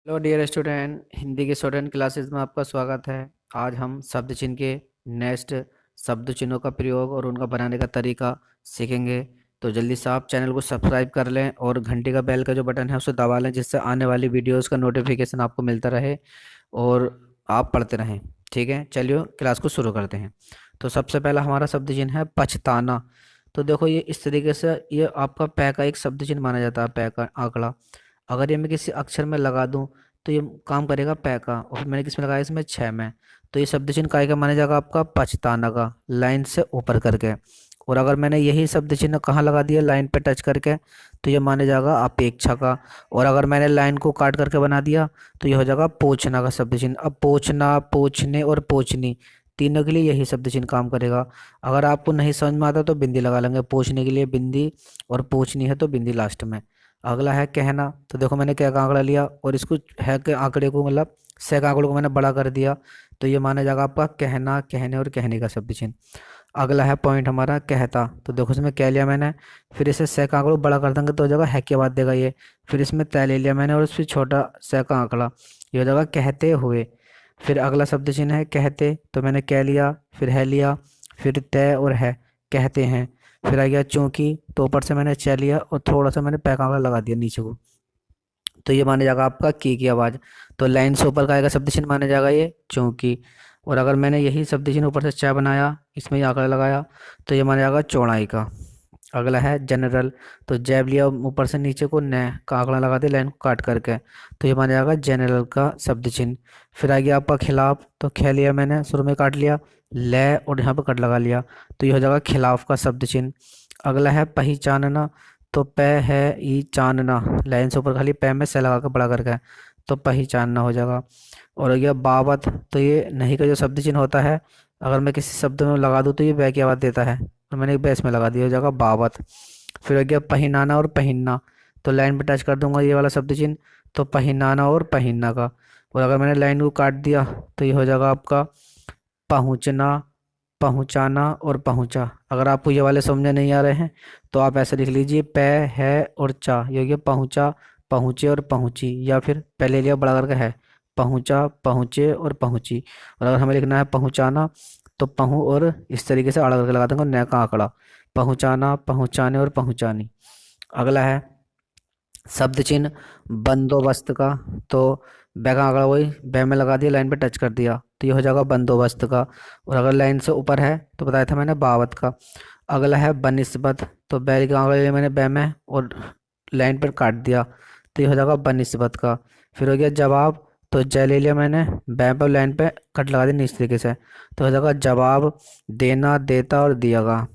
Hello dear student, Hindi के student classes में आपका स्वागत है। आज हम शब्द चिन्ह के नेक्स्ट शब्द चिन्हों का प्रयोग और उनका बनाने का तरीका सीखेंगे। तो जल्दी से आप चैनल को सब्सक्राइब कर लें और घंटी का बेल का जो बटन है उसे दबा लें, जिससे आने वाली वीडियोस का नोटिफिकेशन आपको मिलता रहे और आप पढ़ते रहें। ठीक है, चलिए क्लास को शुरू करते हैं। तो सबसे पहला हमारा शब्द चिन्ह है पछताना। तो देखो, ये इस तरीके से ये आपका पै का एक शब्द चिन्ह माना जाता है, पै का आंकड़ा। अगर ये मैं किसी अक्षर में लगा दूं तो ये काम करेगा पै का, और फिर मैंने किस में लगाया, इसमें छः में। तो ये शब्द चिन्ह काय का माना जाएगा, आपका पछताना का, लाइन से ऊपर करके। और अगर मैंने यही शब्द चिन्ह कहाँ लगा दिया, लाइन पे टच करके, तो ये माना जाएगा अपेक्षा का। और अगर मैंने लाइन को काट करके बना दिया तो ये हो जाएगा पोछना का शब्द चिन्ह। अब पोछना, पोछने और पोछनी, तीनों के लिए यही शब्द चिन्ह काम करेगा। अगर आपको नहीं समझ में आता तो बिंदी लगा लेंगे, पोछने के लिए बिंदी और पोछनी है तो बिंदी लास्ट में। अगला है कहना। तो देखो, मैंने क्या का आंकड़ा लिया और इसको है के आंकड़े को, मतलब से के आंकड़े को मैंने बड़ा कर दिया, तो ये माना जाएगा आपका कहना, कहने और कहने का शब्द चिन्ह। अगला है पॉइंट हमारा कहता। तो देखो, इसमें कह लिया मैंने, फिर इसे से का आंकड़ा बड़ा कर देंगे तो हो जाएगा है के बाद देगा ये। फिर इसमें तय ले लिया मैंने और फिर छोटा से का आंकड़ा, ये हो जाएगा कहते हुए। फिर अगला शब्द चिन्ह है कहते। तो मैंने कह लिया, फिर है लिया, फिर तय और है, कहते हैं। फिर आ गया चूंकि, तो ऊपर से मैंने च लिया और थोड़ा सा मैंने पैकांगला लगा दिया नीचे को, तो ये माना जाएगा आपका की आवाज़। तो लाइन से ऊपर का आएगा शब्द चिन्ह माना जाएगा ये चूंकि। और अगर मैंने यही शब्द चिन्ह ऊपर से च बनाया, इसमें ये आंकड़ा लगाया, तो ये माना जाएगा चौड़ाई का। अगला है जनरल। तो जैब लिया ऊपर से नीचे को, न का आंकड़ा लगा दिया लाइन को काट करके, तो ये माना जाएगा जनरल का शब्द चिन्ह। फिर आ गया आपका खिलाफ। तो ख लिया मैंने, शुरू में काट लिया, ल और यहाँ पर कट लगा लिया, तो ये हो जाएगा खिलाफ का शब्द चिन्ह। अगला है पहचानना। तो पै है ई चानना, लाइन से ऊपर खाली पै में से लगा कर बड़ा करके, तो पहचानना हो जाएगा। और हो गया बाबत। तो ये नहीं का जो शब्द चिन्ह होता है, अगर मैं किसी शब्द में लगा दूँ तो ये बै की आवाज़ देता है, तो मैंने एक बैस में लगा दिया, हो जाएगा बाबत। फिर हो गया पहनाना और पहनना। तो लाइन पे टच कर दूंगा ये वाला शब्द चिन्ह, तो पहनाना और पहनना का। और अगर मैंने लाइन को काट दिया तो ये हो जाएगा आपका पहुंचना, पहुंचाना और पहुंचा। अगर आपको ये वाले समझ नहीं आ रहे हैं तो आप ऐसे लिख लीजिए, पै है और चा, ये हो गया पहुंचा, पहुंचे और पहुंची। या फिर पहले लिया बड़ा करके है, पहुंचा, पहुंचे और पहुंची। और अगर हमें लिखना है पहुंचाना, तो पहुँ और इस तरीके से आड़ा करके लगा देंगे, न का आंकड़ा, पहुंचाना, पहुंचाने और पहुंचानी। अगला है शब्द चिन्ह बंदोबस्त का। तो बै का आंकड़ा वही बै में लगा दिया, लाइन पे टच कर दिया, तो ये हो जाएगा बंदोबस्त का। और अगर लाइन से ऊपर है तो बताया था मैंने बावत का। अगला है बनिस्बत। तो बैल का आंकड़ा लिया मैंने बै में और लाइन पर काट दिया, तो ये हो जाएगा बनिस्बत का। फिर हो गया जवाब। तो जय ले लिया मैंने, बै पर लाइन पे कट लगा दिया इस तरीके से, तो हो जाएगा जवाब, देना, देता और दिया का।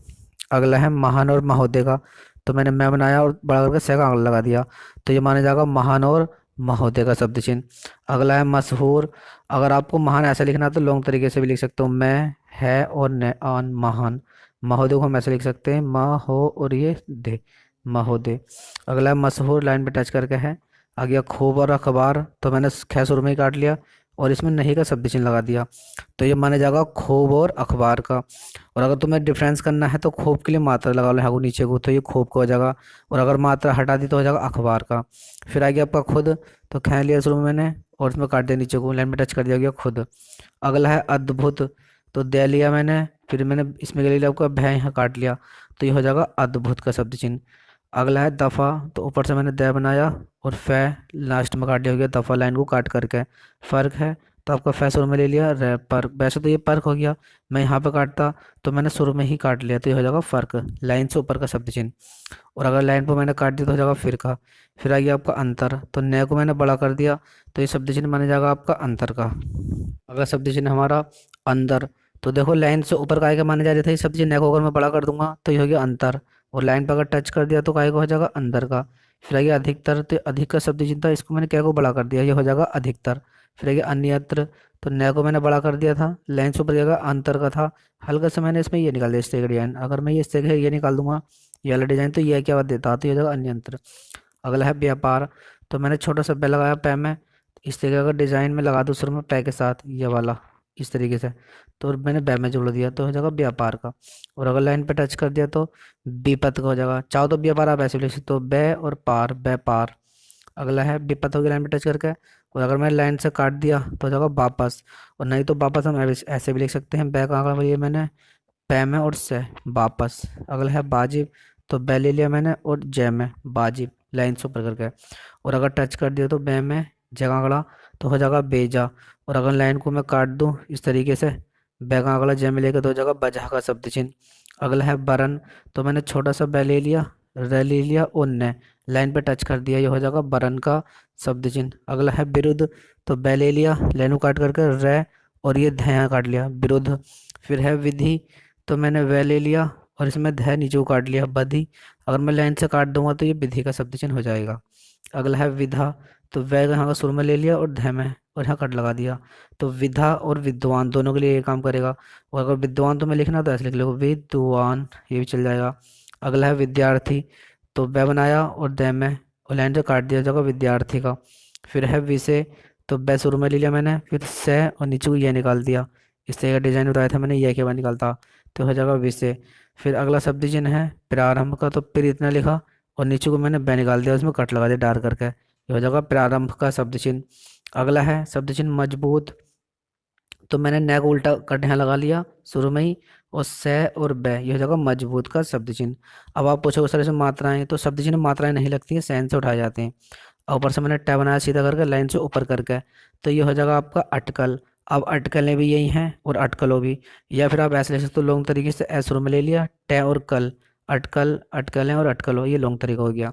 अगला है महान और महोदय का। तो मैंने मैं बनाया और बड़ा करके से का आंकड़ा लगा दिया, तो ये माना जाएगा महान और महोदय का शब्द चिन्ह। अगला है मशहूर। अगर आपको महान ऐसा लिखना है तो लॉन्ग तरीके से भी लिख सकते हो, मैं है और न आन महान। महोदय को हम ऐसे लिख सकते हैं, म हो और ये दे, महोदय। अगला है मशहूर, लाइन पे टच करके है। आ गया खूब और अखबार। तो मैंने ख शुरू में ही काट लिया और इसमें नहीं का शब्द चिन्ह लगा दिया, तो ये माना जाएगा खूब और अखबार का। और अगर तुम्हें डिफरेंस करना है तो खूब के लिए मात्रा लगा लो, हाँ नीचे को, तो ये खूब का हो जाएगा। और अगर मात्रा हटा दी तो हो जाएगा अखबार का। फिर आ गया आपका खुद। तो ख लिया शुरू में मैंने और इसमें काट दिया नीचे को, लाइन में टच कर दिया, गया खुद। अगला है अद्भुत। तो दे लिया मैंने, फिर मैंने इसमें ले लिया आपका भय, यहाँ काट लिया, तो ये हो जाएगा अद्भुत का शब्द चिन्ह। अगला है दफ़ा। तो ऊपर से मैंने दे बनाया और फै लास्ट में काट लिया, हो गया दफ़ा, लाइन को काट करके। फ़र्क है, तो आपका फै शुरू में ले लिया, रे पर, वैसे तो ये पर्क हो गया, मैं यहाँ पे काटता तो मैंने शुरू में ही काट लिया, तो ये हो जाएगा फ़र्क, लाइन से ऊपर का शब्द चिन्ह। और अगर लाइन पर मैंने काट दिया तो हो जाएगा फिर का। फिर आ गया आपका अंतर। तो नए को मैंने बड़ा कर दिया, तो ये शब्द चिन्ह माना जाएगा आपका अंतर का। अगला शब्द चिन्ह हमारा अंदर। तो देखो, लाइन से ऊपर काय का माना जा रहा था, ये शब्द चिन्ह को अगर मैं बड़ा कर दूंगा तो ये हो गया अंतर, और लाइन पर अगर टच कर दिया तो काय का हो जाएगा अंदर का। फिर आ गया अधिकतर। तो अधिक का शब्द चिन्ह था, इसको मैंने क्या को बड़ा कर दिया, ये हो जाएगा अधिकतर। फिर आ गया अन्यत्र। तो नए को मैंने बड़ा कर दिया था, लाइन से ऊपर जगह अंतर का था, हल्का से मैंने इसमें ये निकाल दिया, इस तरह का डिजाइन। अगर मैं ये इस तरह ये निकाल दूंगा, ये वाला डिजाइन, तो ये क्या बात देता, तो ये हो जाएगा अन्यंत्र। अगला है व्यापार। तो मैंने छोटा सा पै लगाया, पै में इस तरीके का अगर डिजाइन में लगा दूँ शुरू में पै के साथ, ये वाला इस तरीके से, तो मैंने बै में जोड़ दिया, तो हो जाएगा व्यापार का। और अगर लाइन पे टच कर दिया तो विपत का हो जाएगा। चाहो तो व्यापार आप ऐसे भी लिख सकते हो, बै और पार, व्यापार। अगला है विपत, हो गया लाइन पे टच करके। और अगर मैंने लाइन से काट दिया तो हो जाएगा वापस। और नहीं तो वापस हम ऐसे भी लिख सकते हैं, बै का आंकड़ा ये मैंने पै में और से वापस। अगला है बाजिब, तो बै ले लिया मैंने और जय में बाजिब लाइन से ऊपर करके। और अगर टच कर दिया तो बै में जगह आंकड़ा तो हो जाएगा बेजा। और अगर लाइन को मैं काट दूं इस तरीके से, बै का आंकड़ा जय में लेकर तो हो जाएगा बजह का शब्द चिन्ह। अगला है बरन, तो मैंने छोटा सा बै ले लिया, र ले लिया और न लाइन पे टच कर दिया, ये हो जाएगा बरन का शब्द चिन्ह। अगला है विरुद्ध, तो बै ले लिया, लाइन को काट करके रे और ये धया काट लिया विरुद्ध। फिर है विधि, तो मैंने वह ले लिया और इसमें ध नीचे को काट लिया बधी। अगर मैं लाइन से काट दूंगा तो ये विधि का शब्द चिन्ह हो जाएगा। अगला है विधा, तो वह यहाँ का सुर में ले लिया और ध में और यहाँ कट लगा दिया। तो विधा और विद्वान दोनों के लिए ये काम करेगा। और अगर विद्वान तो मैं लिखना तो ऐसे लिख लो विद्वान, ये भी चल जाएगा। अगला है विद्यार्थी, तो वह बनाया और द में और लाइन से काट दिया जाएगा विद्यार्थी का। फिर है विषय, तो वह शुरू में ले लिया मैंने, फिर से और नीचे को ये निकाल दिया। इस तरह का डिजाइन बताया था मैंने, यह के बाद निकालता तो हो जाएगा विषय। फिर अगला शब्द चिन्ह है प्रारंभ का, तो फिर इतना लिखा और नीचे को मैंने बै निकाल दिया, उसमें कट लगा दिया डार करके, ये हो जाएगा प्रारंभ का शब्द चिन्ह। अगला है शब्द चिन्ह मजबूत, तो मैंने न को उल्टा कट यहाँ लगा लिया शुरू में ही और से और बै, ये हो जाएगा मजबूत का शब्द चिन्ह। अब आप पूछोगे सर इसमें मात्राएं, तो शब्द चिन्ह मात्राएं नहीं लगती हैं, सैन से उठाए जाते हैं। और ऊपर से मैंने टै बनाया सीधा करके लाइन से ऊपर करके, तो ये हो जाएगा आपका अटकल। अब अटकलें भी यही हैं और अटकलों भी, या फिर आप ऐसे ले सकते हो लॉन्ग तरीके से, ऐ शुरू में ले लिया टै और कल, अटकल अटकलें और अटकलो, ये लॉन्ग तरीका हो गया।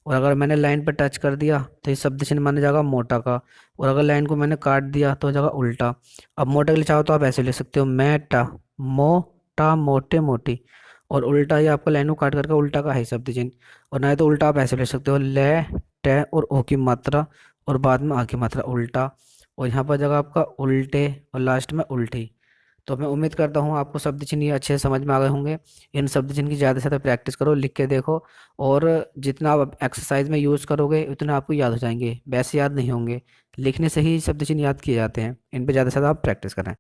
और अगर मैंने लाइन पर टच कर दिया तो ये शब्द चिन्ह माना जाएगा मोटा का। और अगर लाइन को मैंने काट दिया तो हो जाएगा उल्टा। अब मोटे के लिए चाहो तो आप ऐसे लिख सकते हो मैटा मोटा मोटे मोटी। और उल्टा ये आपका लाइन को काट करके उल्टा का है शब्द चिन्ह। और नहीं तो उल्टा आप ऐसे लिख सकते हो ले टे और ओ की मात्रा और बाद में आ की मात्रा उल्टा। और यहाँ पर जगह आपका उल्टे और लास्ट में उल्टी। तो मैं उम्मीद करता हूँ आपको शब्द चिन्ह ये अच्छे से समझ में आ गए होंगे। इन शब्द चिन्ह की ज़्यादा से ज़्यादा प्रैक्टिस करो, लिख के देखो। और जितना आप एक्सरसाइज में यूज़ करोगे उतना आपको याद हो जाएंगे, वैसे याद नहीं होंगे। लिखने से ही शब्द चिन्ह याद किए जाते हैं, इन पे ज़्यादा से ज़्यादा आप प्रैक्टिस करें।